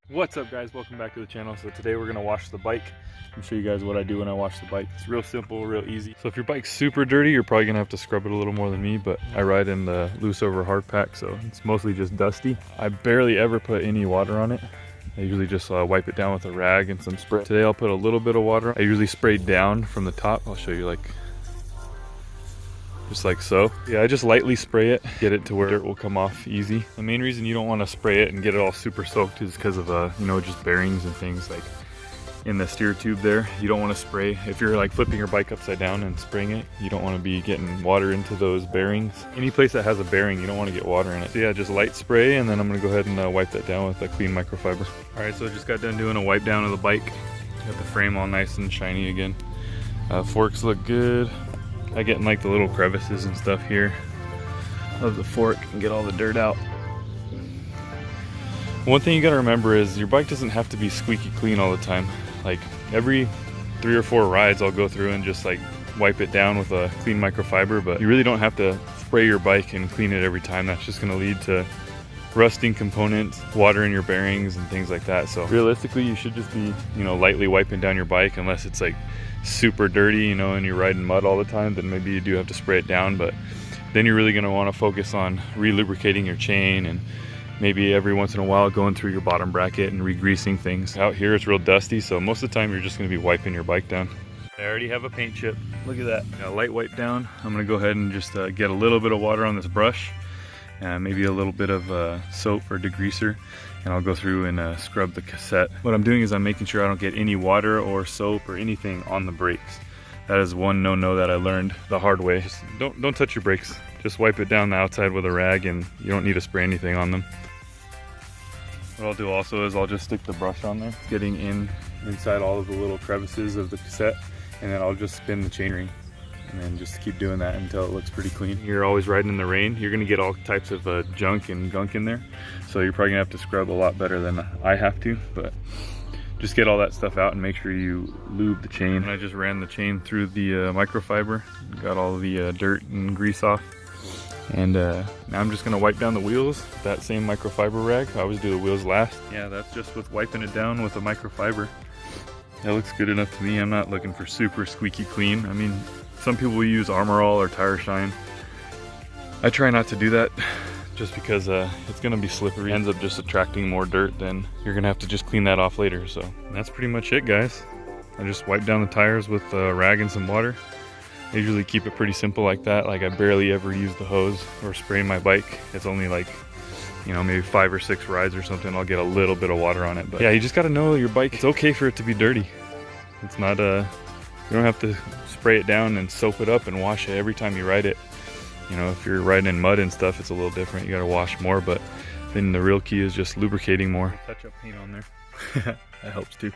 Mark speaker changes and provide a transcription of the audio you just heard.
Speaker 1: What's up guys, welcome back to the channel. So today we're gonna wash the bike and show you guys what I do when I wash the bike. It's real simple, real easy. So if your bike's super dirty, you're probably gonna have to scrub it a little more than me, but I ride in the loose over hard pack, so it's mostly just dusty. I barely ever put any water on it. I usually just wipe it down with a rag and some spray. Today I'll put a little bit of water. I usually spray down from the top. I'll show you, like, just like so. Yeah, I just lightly spray it, get it to where dirt will come off easy. The main reason you don't want to spray it and get it all super soaked is because of you know, just bearings and things like in the steer tube there. You don't want to spray, if you're like flipping your bike upside down and spraying it, you don't want to be getting water into those bearings. Any place that has a bearing, you don't want to get water in it. So yeah, just light spray, and then I'm going to go ahead and wipe that down with a clean microfiber. All right, so I just got done doing a wipe down of the bike. Got the frame all nice and shiny again. Forks look good. I get in like the little crevices and stuff here of the fork and get all the dirt out. One thing you gotta remember is your bike doesn't have to be squeaky clean all the time. Like every 3 or 4 rides I'll go through and just like wipe it down with a clean microfiber, but you really don't have to spray your bike and clean it every time. That's just gonna lead to rusting components, water in your bearings and things like that. So realistically, you should just be, you know, lightly wiping down your bike, unless it's like super dirty, you know, and you're riding mud all the time, then maybe you do have to spray it down. But then you're really going to want to focus on re-lubricating your chain, and maybe every once in a while going through your bottom bracket and re-greasing things. Out here it's real dusty, so most of the time you're just going to be wiping your bike down. I already have a paint chip. Look at that. Got a light wipe down. I'm going to go ahead and just get a little bit of water on this brush, maybe a little bit of soap or degreaser, and I'll go through and scrub the cassette. What I'm doing is I'm making sure I don't get any water or soap or anything on the brakes. That is one no-no that I learned the hard way. Just don't touch your brakes. Just wipe it down the outside with a rag, and you don't need to spray anything on them. What I'll do also is I'll just stick the brush on there, getting inside all of the little crevices of the cassette, and then I'll just spin the chainring. And then just keep doing that until it looks pretty clean. You're always riding in the rain, you're gonna get all types of junk and gunk in there, so you're probably gonna have to scrub a lot better than I have to, but just get all that stuff out and make sure you lube the chain. And I just ran the chain through the microfiber, got all the dirt and grease off, and now I'm just gonna wipe down the wheels with that same microfiber rag. I always do the wheels last. Yeah, that's just with wiping it down with a microfiber. That looks good enough to me. I'm not looking for super squeaky clean. I mean, some people will use Armor All or Tire Shine. I try not to do that just because it's gonna be slippery. It ends up just attracting more dirt, then you're gonna have to just clean that off later. So that's pretty much it, guys. I just wipe down the tires with a rag and some water. I usually keep it pretty simple like that. Like I barely ever use the hose or spray my bike. It's only like, you know, maybe 5 or 6 rides or something, I'll get a little bit of water on it. But yeah, you just gotta know your bike, it's okay for it to be dirty. It's not you don't have to spray it down and soap it up and wash it every time you ride it. You know, if you're riding in mud and stuff, it's a little different. You gotta wash more, but then the real key is just lubricating more. Touch up paint on there. That helps too.